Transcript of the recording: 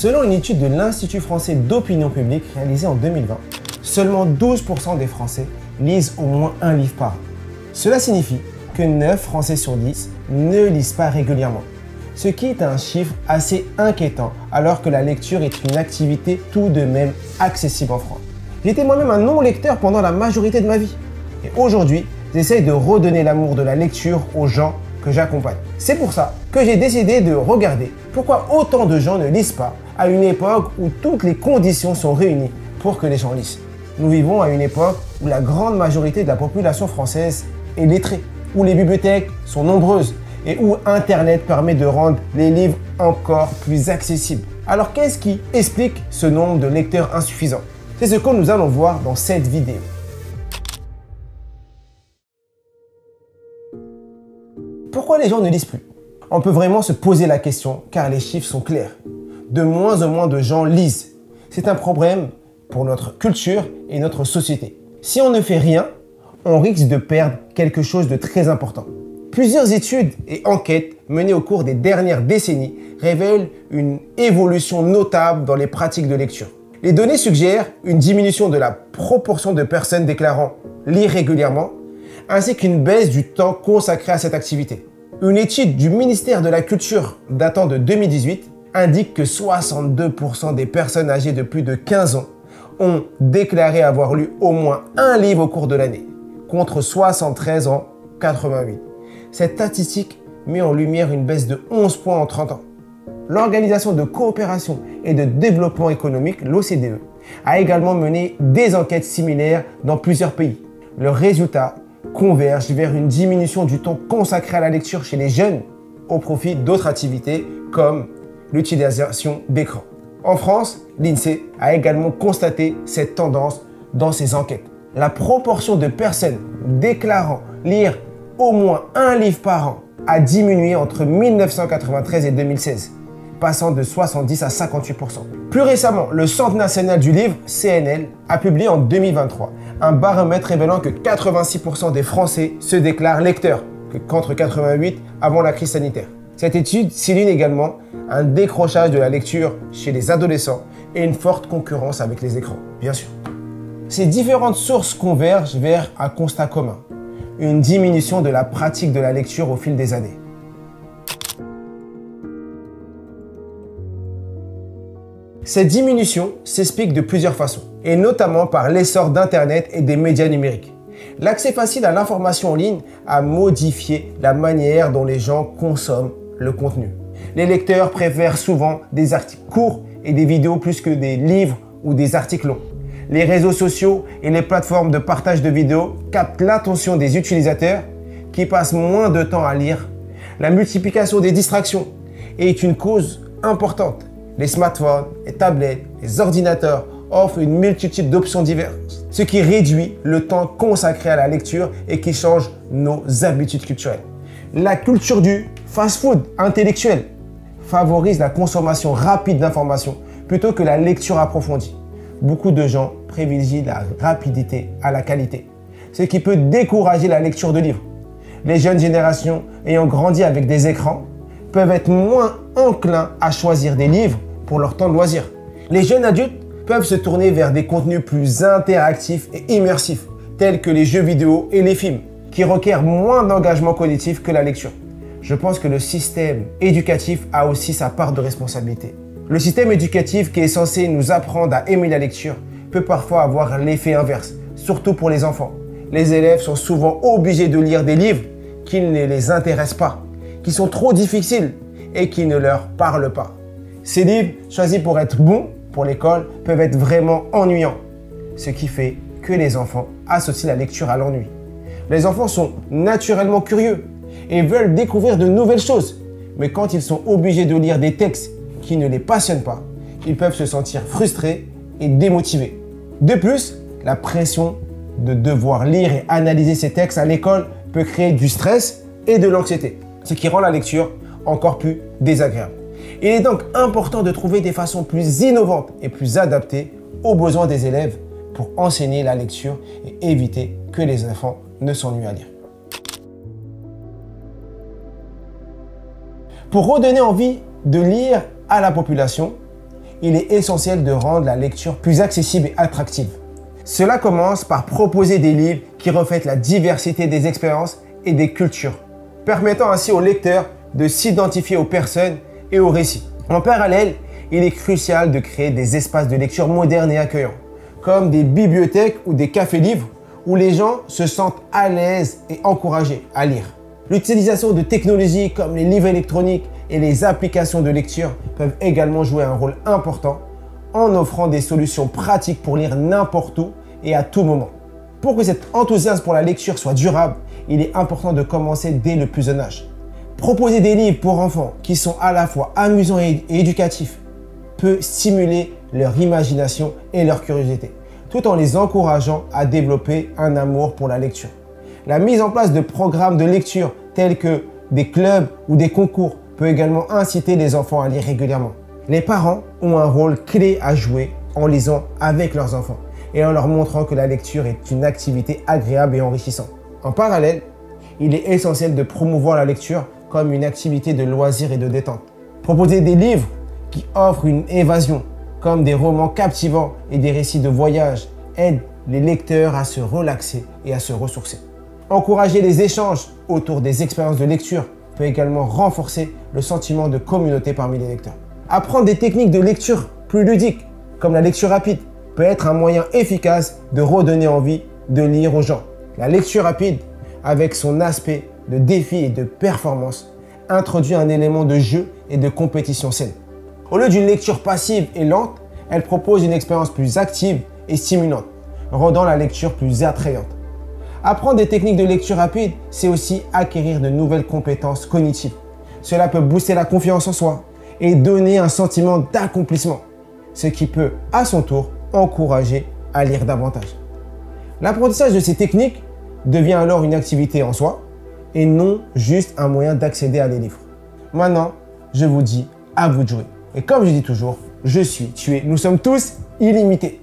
Selon une étude de l'Institut français d'opinion publique réalisée en 2020, seulement 12% des Français lisent au moins un livre par an. Cela signifie que 9 Français sur 10 ne lisent pas régulièrement, ce qui est un chiffre assez inquiétant alors que la lecture est une activité tout de même accessible en France. J'étais moi-même un non-lecteur pendant la majorité de ma vie et aujourd'hui, j'essaye de redonner l'amour de la lecture aux gens que j'accompagne. C'est pour ça que j'ai décidé de regarder pourquoi autant de gens ne lisent pas à une époque où toutes les conditions sont réunies pour que les gens lisent. Nous vivons à une époque où la grande majorité de la population française est lettrée, où les bibliothèques sont nombreuses et où Internet permet de rendre les livres encore plus accessibles. Alors qu'est-ce qui explique ce nombre de lecteurs insuffisant? C'est ce que nous allons voir dans cette vidéo. Pourquoi les gens ne lisent plus? On peut vraiment se poser la question car les chiffres sont clairs. De moins en moins de gens lisent. C'est un problème pour notre culture et notre société. Si on ne fait rien, on risque de perdre quelque chose de très important. Plusieurs études et enquêtes menées au cours des dernières décennies révèlent une évolution notable dans les pratiques de lecture. Les données suggèrent une diminution de la proportion de personnes déclarant lire régulièrement, ainsi qu'une baisse du temps consacré à cette activité. Une étude du ministère de la Culture datant de 2018 indique que 62% des personnes âgées de plus de 15 ans ont déclaré avoir lu au moins un livre au cours de l'année, contre 73 en 88. Cette statistique met en lumière une baisse de 11 points en 30 ans. L'Organisation de coopération et de développement économique, l'OCDE, a également mené des enquêtes similaires dans plusieurs pays. Le résultat converge vers une diminution du temps consacré à la lecture chez les jeunes au profit d'autres activités comme l'utilisation d'écran. En France, l'INSEE a également constaté cette tendance dans ses enquêtes. La proportion de personnes déclarant lire au moins un livre par an a diminué entre 1993 et 2016, passant de 70 à 58%. Plus récemment, le Centre national du livre, CNL, a publié en 2023 un baromètre révélant que 86% des Français se déclarent lecteurs, contre 88% avant la crise sanitaire. Cette étude souligne également un décrochage de la lecture chez les adolescents et une forte concurrence avec les écrans, bien sûr. Ces différentes sources convergent vers un constat commun, une diminution de la pratique de la lecture au fil des années. Cette diminution s'explique de plusieurs façons, et notamment par l'essor d'Internet et des médias numériques. L'accès facile à l'information en ligne a modifié la manière dont les gens consomment le contenu. Les lecteurs préfèrent souvent des articles courts et des vidéos plus que des livres ou des articles longs. Les réseaux sociaux et les plateformes de partage de vidéos captent l'attention des utilisateurs qui passent moins de temps à lire. La multiplication des distractions est une cause importante. Les smartphones, les tablettes, les ordinateurs offrent une multitude d'options diverses, ce qui réduit le temps consacré à la lecture et qui change nos habitudes culturelles. La culture du fast-food intellectuel favorise la consommation rapide d'informations plutôt que la lecture approfondie. Beaucoup de gens privilégient la rapidité à la qualité, ce qui peut décourager la lecture de livres. Les jeunes générations ayant grandi avec des écrans peuvent être moins enclins à choisir des livres pour leur temps de loisir. Les jeunes adultes peuvent se tourner vers des contenus plus interactifs et immersifs, tels que les jeux vidéo et les films, qui requièrent moins d'engagement cognitif que la lecture. Je pense que le système éducatif a aussi sa part de responsabilité. Le système éducatif qui est censé nous apprendre à aimer la lecture peut parfois avoir l'effet inverse, surtout pour les enfants. Les élèves sont souvent obligés de lire des livres qui ne les intéressent pas, qui sont trop difficiles et qui ne leur parlent pas. Ces livres, choisis pour être bons pour l'école, peuvent être vraiment ennuyants, ce qui fait que les enfants associent la lecture à l'ennui. Les enfants sont naturellement curieux et veulent découvrir de nouvelles choses, mais quand ils sont obligés de lire des textes qui ne les passionnent pas, ils peuvent se sentir frustrés et démotivés. De plus, la pression de devoir lire et analyser ces textes à l'école peut créer du stress et de l'anxiété, ce qui rend la lecture encore plus désagréable. Il est donc important de trouver des façons plus innovantes et plus adaptées aux besoins des élèves pour enseigner la lecture et éviter que les enfants ne s'ennuient à lire. Pour redonner envie de lire à la population, il est essentiel de rendre la lecture plus accessible et attractive. Cela commence par proposer des livres qui reflètent la diversité des expériences et des cultures, permettant ainsi aux lecteurs de s'identifier aux personnes et aux récits. En parallèle, il est crucial de créer des espaces de lecture modernes et accueillants, comme des bibliothèques ou des cafés-livres où les gens se sentent à l'aise et encouragés à lire. L'utilisation de technologies comme les livres électroniques et les applications de lecture peuvent également jouer un rôle important en offrant des solutions pratiques pour lire n'importe où et à tout moment. Pour que cet enthousiasme pour la lecture soit durable, il est important de commencer dès le plus jeune âge. Proposer des livres pour enfants qui sont à la fois amusants et éducatifs peut stimuler leur imagination et leur curiosité, tout en les encourageant à développer un amour pour la lecture. La mise en place de programmes de lecture tels que des clubs ou des concours peut également inciter les enfants à lire régulièrement. Les parents ont un rôle clé à jouer en lisant avec leurs enfants et en leur montrant que la lecture est une activité agréable et enrichissante. En parallèle, il est essentiel de promouvoir la lecture comme une activité de loisir et de détente. Proposer des livres qui offrent une évasion, comme des romans captivants et des récits de voyage, aide les lecteurs à se relaxer et à se ressourcer. Encourager les échanges autour des expériences de lecture peut également renforcer le sentiment de communauté parmi les lecteurs. Apprendre des techniques de lecture plus ludiques, comme la lecture rapide, peut être un moyen efficace de redonner envie de lire aux gens. La lecture rapide, avec son aspect de défi et de performance, introduit un élément de jeu et de compétition saine. Au lieu d'une lecture passive et lente, elle propose une expérience plus active et stimulante, rendant la lecture plus attrayante. Apprendre des techniques de lecture rapide, c'est aussi acquérir de nouvelles compétences cognitives. Cela peut booster la confiance en soi et donner un sentiment d'accomplissement, ce qui peut, à son tour, encourager à lire davantage. L'apprentissage de ces techniques devient alors une activité en soi et non juste un moyen d'accéder à des livres. Maintenant, je vous dis à vous de jouer. Et comme je dis toujours, je suis, tu es, nous sommes tous illimités.